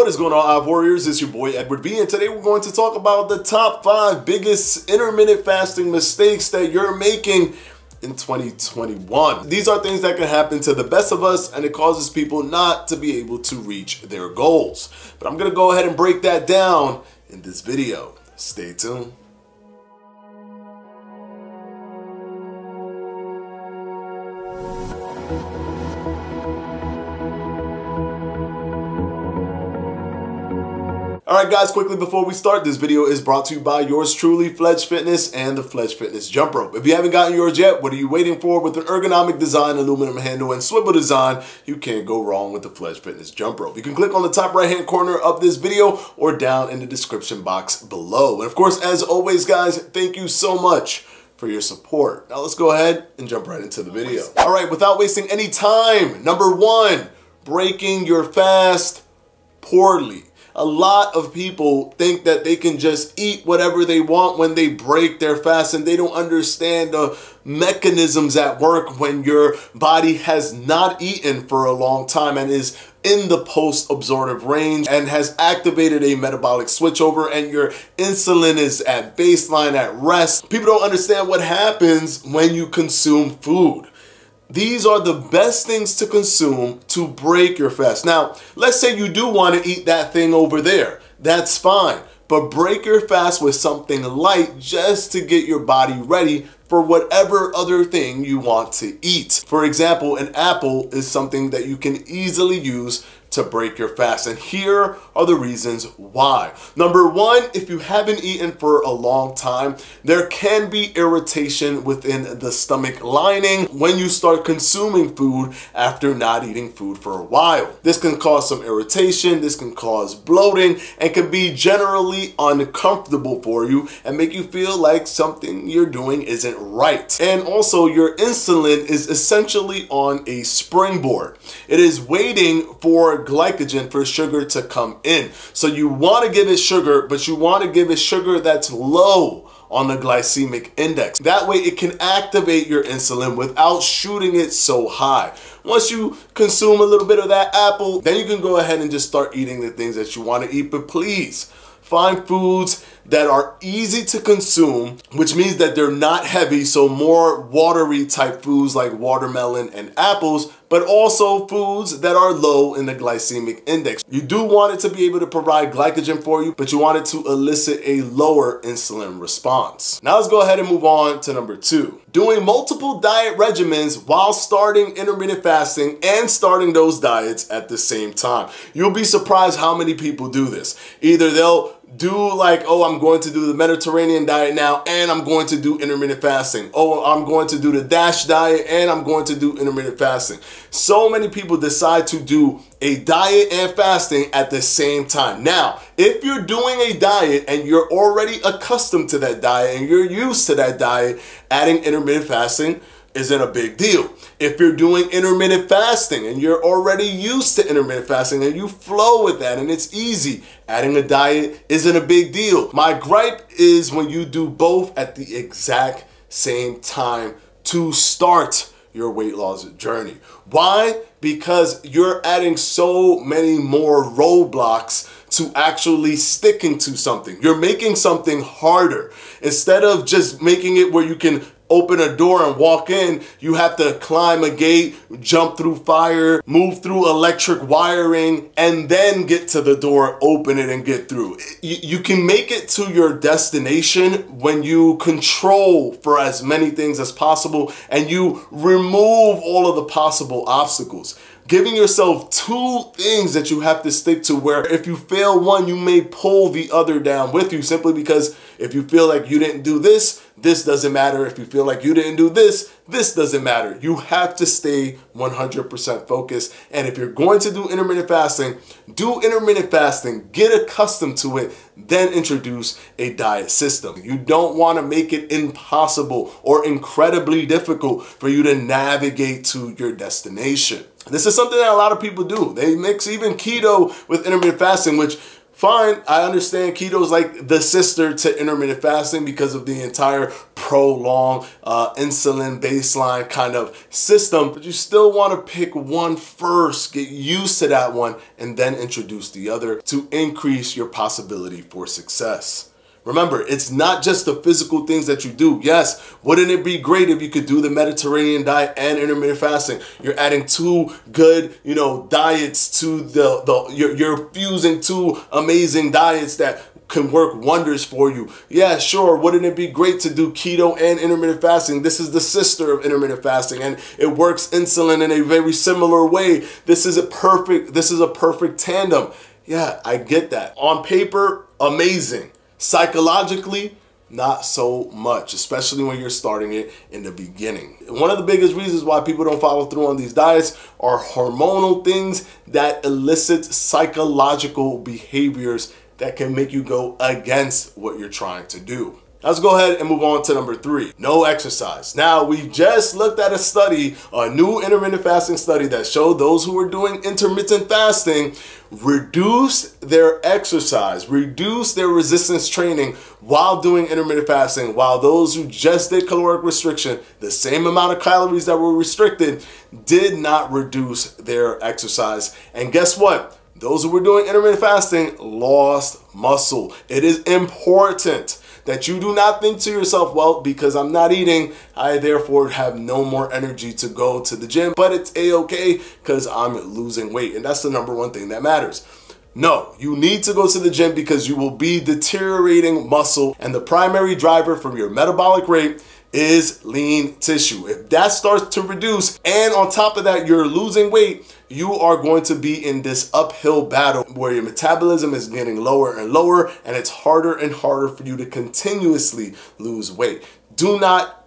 What is going on, Hive Warriors? It's your boy Edward B, and today we're going to talk about the top 5 biggest intermittent fasting mistakes that you're making in 2021. These are things that can happen to the best of us, and it causes people not to be able to reach their goals. But I'm going to go ahead and break that down in this video. Stay tuned. Alright guys, quickly before we start, this video is brought to you by yours truly, Fledge Fitness and the Fledge Fitness Jump Rope. If you haven't gotten yours yet, what are you waiting for? With an ergonomic design, aluminum handle, and swivel design, you can't go wrong with the Fledge Fitness Jump Rope. You can click on the top right hand corner of this video or down in the description box below. And of course, as always guys, thank you so much for your support. Now let's go ahead and jump right into the video. Alright, without wasting any time, number 1, breaking your fast poorly. A lot of people think that they can just eat whatever they want when they break their fast, and they don't understand the mechanisms at work when your body has not eaten for a long time and is in the post-absorptive range and has activated a metabolic switchover, and your insulin is at baseline, at rest. People don't understand what happens when you consume food. These are the best things to consume to break your fast. Now, let's say you do want to eat that thing over there. That's fine. But break your fast with something light just to get your body ready for whatever other thing you want to eat. For example, an apple is something that you can easily use to break your fast. And here are the reasons why. Number 1, if you haven't eaten for a long time, there can be irritation within the stomach lining when you start consuming food after not eating food for a while. This can cause some irritation, this can cause bloating, and can be generally uncomfortable for you and make you feel like something you're doing isn't right. And also, your insulin is essentially on a springboard. It is waiting for glycogen, for sugar to come in. So you want to give it sugar, but you want to give it sugar that's low on the glycemic index. That way it can activate your insulin without shooting it so high. Once you consume a little bit of that apple, then you can go ahead and just start eating the things that you want to eat. But please find foods that are easy to consume, which means that they're not heavy, so more watery type foods like watermelon and apples, but also foods that are low in the glycemic index. You do want it to be able to provide glycogen for you, but you want it to elicit a lower insulin response. Now let's go ahead and move on to number 2. Doing multiple diet regimens while starting intermittent fasting and starting those diets at the same time. You'll be surprised how many people do this. Either they'll do like, oh, I'm going to do the Mediterranean diet now and I'm going to do intermittent fasting. Oh, I'm going to do the DASH diet and I'm going to do intermittent fasting. So many people decide to do a diet and fasting at the same time. Now, if you're doing a diet and you're already accustomed to that diet and you're used to that diet, adding intermittent fasting isn't a big deal. If you're doing intermittent fasting and you're already used to intermittent fasting and you flow with that and it's easy, adding a diet isn't a big deal. My gripe is when you do both at the exact same time to start your weight loss journey. Why? Because you're adding so many more roadblocks to actually sticking to something. You're making something harder. Instead of just making it where you can open a door and walk in, you have to climb a gate, jump through fire, move through electric wiring, and then get to the door, open it, and get through. You can make it to your destination when you control for as many things as possible and you remove all of the possible obstacles. Giving yourself 2 things that you have to stick to, where if you fail one, you may pull the other down with you, simply because if you feel like you didn't do this, this doesn't matter. If you feel like you didn't do this, this doesn't matter. You have to stay 100% focused. And if you're going to do intermittent fasting, do intermittent fasting, get accustomed to it, then introduce a diet system. You don't want to make it impossible or incredibly difficult for you to navigate to your destination. This is something that a lot of people do. They mix even keto with intermittent fasting, which Fine, I understand keto is like the sister to intermittent fasting because of the entire prolonged insulin baseline kind of system, but you still want to pick one first, get used to that one, and then introduce the other to increase your possibility for success. Remember, it's not just the physical things that you do. Yes, wouldn't it be great if you could do the Mediterranean diet and intermittent fasting? You're adding two good, diets to you're fusing two amazing diets that can work wonders for you. Yeah, sure. Wouldn't it be great to do keto and intermittent fasting? This is the sister of intermittent fasting, and it works insulin in a very similar way. This is a perfect tandem. Yeah, I get that. On paper, amazing. Psychologically, not so much, especially when you're starting it in the beginning. One of the biggest reasons why people don't follow through on these diets are hormonal things that elicit psychological behaviors that can make you go against what you're trying to do. Let's go ahead and move on to number 3, no exercise. Now, we just looked at a study, a new intermittent fasting study that showed those who were doing intermittent fasting reduced their exercise, reduced their resistance training while doing intermittent fasting, while those who just did caloric restriction, the same amount of calories that were restricted, did not reduce their exercise. And guess what? Those who were doing intermittent fasting lost muscle. It is important that you do not think to yourself, well, because I'm not eating, I therefore have no more energy to go to the gym, but it's a-okay because I'm losing weight. And that's the number one thing that matters. No, you need to go to the gym because you will be deteriorating muscle, and the primary driver for your metabolic rate is lean tissue. If that starts to reduce, and on top of that, you're losing weight, you are going to be in this uphill battle where your metabolism is getting lower and lower, and it's harder and harder for you to continuously lose weight. Do not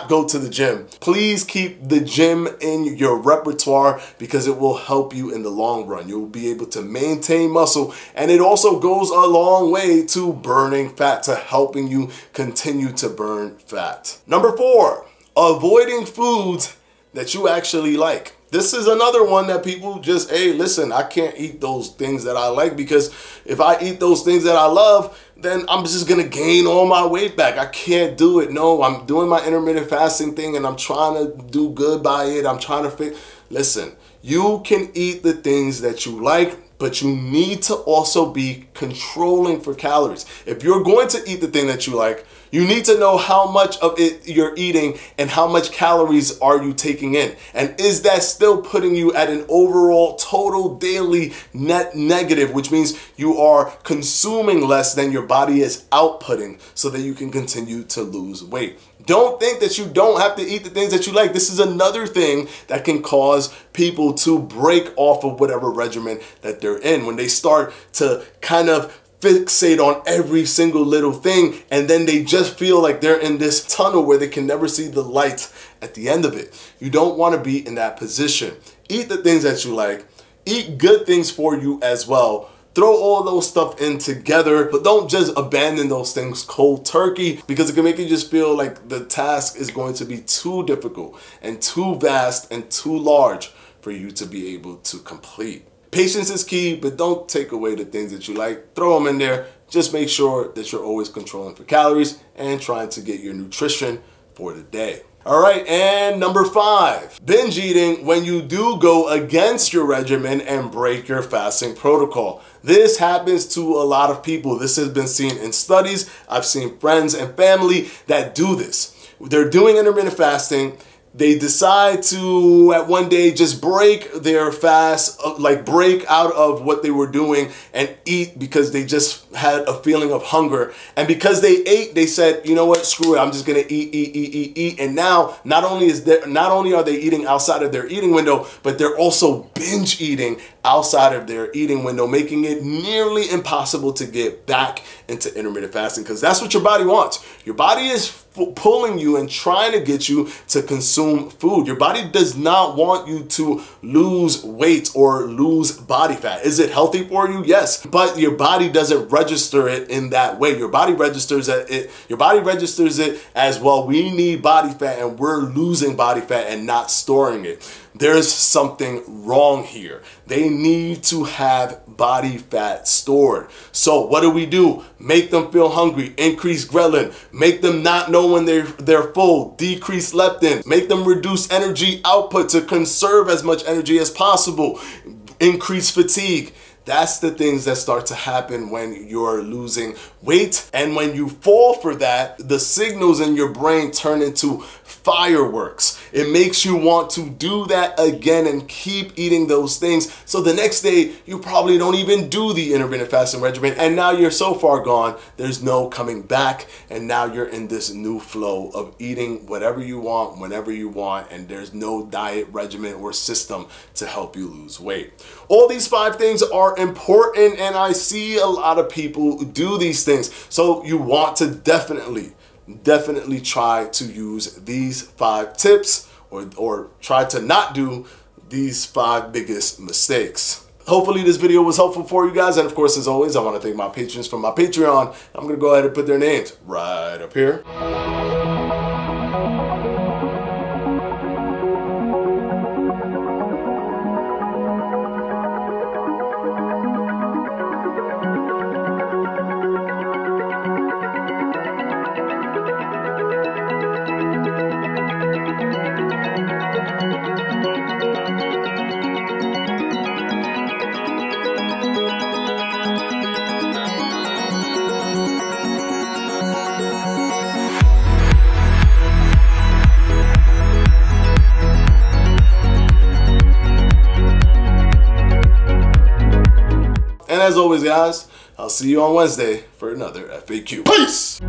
go to the gym. Please keep the gym in your repertoire because it will help you in the long run. You'll be able to maintain muscle, and it also goes a long way to burning fat, to helping you continue to burn fat. Number 4, avoiding foods that you actually like. This is another one that people just, hey, listen, I can't eat those things that I like because if I eat those things that I love, then I'm just going to gain all my weight back. I can't do it. No, I'm doing my intermittent fasting thing and I'm trying to do good by it. I'm trying to fix. Listen, you can eat the things that you like, but you need to also be controlling for calories. If you're going to eat the thing that you like, you need to know how much of it you're eating and how much calories are you taking in. And is that still putting you at an overall total daily net negative, which means you are consuming less than your body is outputting so that you can continue to lose weight. Don't think that you don't have to eat the things that you like. This is another thing that can cause people to break off of whatever regimen that they're in. When they start to kind of fixate on every single little thing, and then they just feel like they're in this tunnel where they can never see the light at the end of it. You don't want to be in that position. Eat the things that you like. Eat good things for you as well. Throw all those stuff in together, but don't just abandon those things cold turkey because it can make you just feel like the task is going to be too difficult and too vast and too large for you to be able to complete. Patience is key, but don't take away the things that you like. Throw them in there. Just make sure that you're always controlling for calories and trying to get your nutrition for the day. All right, and number 5, binge eating when you do go against your regimen and break your fasting protocol. This happens to a lot of people. This has been seen in studies. I've seen friends and family that do this. They're doing intermittent fasting. They decide to, at one day, just break their fast, like break out of what they were doing and eat because they just had a feeling of hunger. And because they ate, they said, you know what, screw it, I'm just gonna eat. And now, not only are they eating outside of their eating window, but they're also binge eating outside of their eating window, making it nearly impossible to get back into intermittent fasting because that's what your body wants. Your body is pulling you and trying to get you to consume food. Your body does not want you to lose weight or lose body fat. Is it healthy for you? Yes, but your body doesn't register it in that way. Your body registers it as, well, we need body fat and we're losing body fat and not storing it. there's something wrong here. They need to have body fat stored. So what do? Make them feel hungry, increase ghrelin, make them not know when they're full, decrease leptin, make them reduce energy output to conserve as much energy as possible, increase fatigue. That's the things that start to happen when you're losing weight. And when you fall for that, the signals in your brain turn into fireworks. It makes you want to do that again and keep eating those things. So the next day, you probably don't even do the intermittent fasting regimen. And now you're so far gone, there's no coming back. And now you're in this new flow of eating whatever you want, whenever you want. And there's no diet regimen or system to help you lose weight. All these 5 things are important, and I see a lot of people do these things. So you want to definitely try to use these 5 tips, or try to not do these 5 biggest mistakes. Hopefully this video was helpful for you guys, and of course, as always, I want to thank my patrons from my Patreon. I'm going to go ahead and put their names right up here. And as always, guys, I'll see you on Wednesday for another FAQ. Peace!